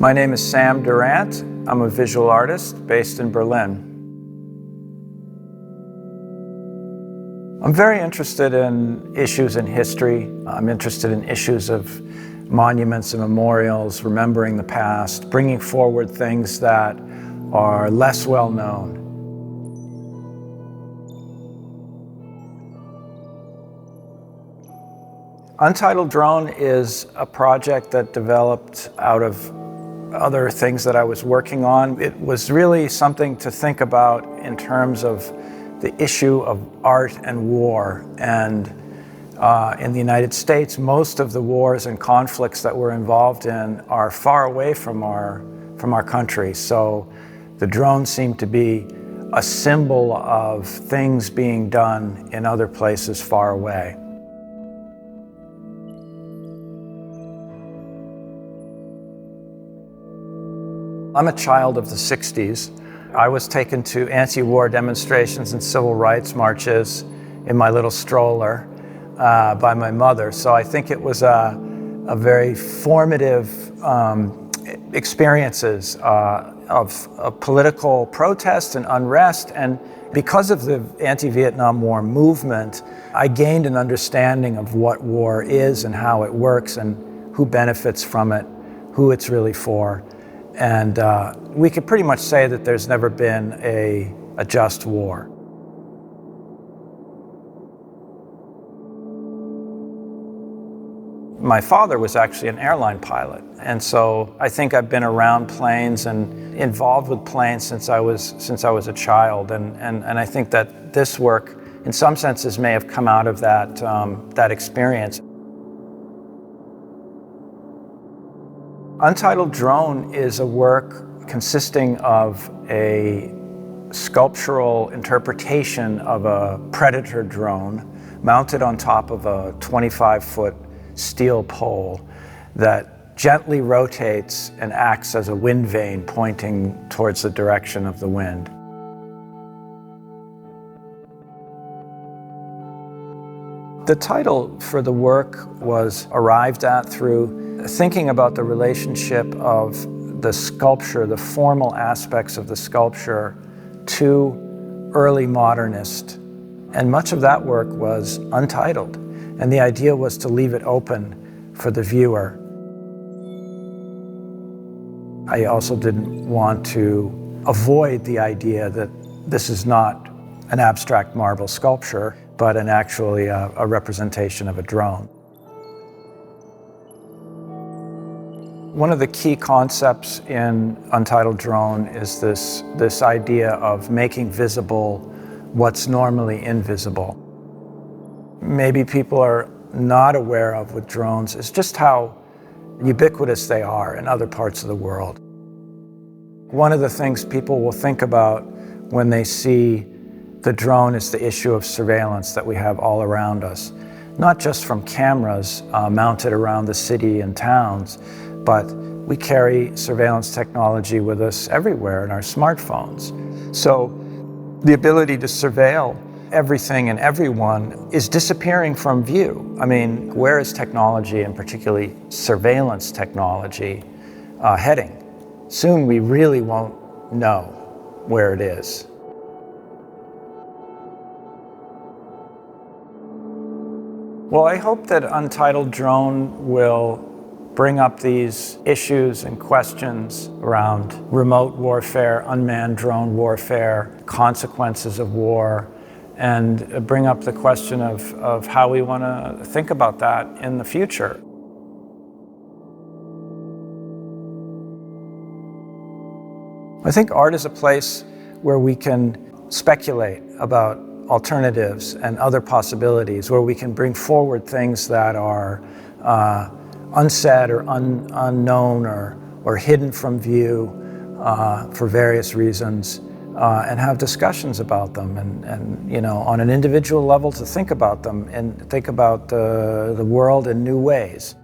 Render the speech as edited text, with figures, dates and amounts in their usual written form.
My name is Sam Durant. I'm a visual artist based in Berlin. I'm very interested in issues in history. I'm interested in issues of monuments and memorials, remembering the past, bringing forward things that are less well known. Untitled Drone is a project that developed out of other things that I was working on. It was really something to think about in terms of the issue of art and war. And in the United States, most of the wars and conflicts that we're involved in are far away from our country. So the drone seemed to be a symbol of things being done in other places far away. I'm a child of the 60s. I was taken to anti-war demonstrations and civil rights marches in my little stroller by my mother. So I think it was a very formative experiences of political protest and unrest. And because of the anti-Vietnam War movement, I gained an understanding of what war is and how it works and who benefits from it, who it's really for. And we could pretty much say that there's never been a just war. My father was actually an airline pilot, and so I think I've been around planes and involved with planes since I was a child, and I think that this work, in some senses, may have come out of that experience. Untitled Drone is a work consisting of a sculptural interpretation of a Predator drone mounted on top of a 25-foot steel pole that gently rotates and acts as a wind vane pointing towards the direction of the wind. The title for the work was arrived at through thinking about the relationship of the sculpture, the formal aspects of the sculpture, to early modernist. And much of that work was untitled. And the idea was to leave it open for the viewer. I also didn't want to avoid the idea that this is not an abstract marble sculpture, but actually a representation of a drone. One of the key concepts in Untitled Drone is this idea of making visible what's normally invisible. Maybe people are not aware of with drones is just how ubiquitous they are in other parts of the world. One of the things people will think about when they see the drone is the issue of surveillance that we have all around us, not just from cameras mounted around the city and towns, but we carry surveillance technology with us everywhere in our smartphones. So the ability to surveil everything and everyone is disappearing from view. I mean, where is technology, and particularly surveillance technology, heading? Soon we really won't know where it is. Well, I hope that Untitled Drone will bring up these issues and questions around remote warfare, unmanned drone warfare, consequences of war, and bring up the question of how we want to think about that in the future. I think art is a place where we can speculate about alternatives and other possibilities, where we can bring forward things that are unsaid or unknown or hidden from view for various reasons, and have discussions about them, and you know, on an individual level, to think about them and think about the world in new ways.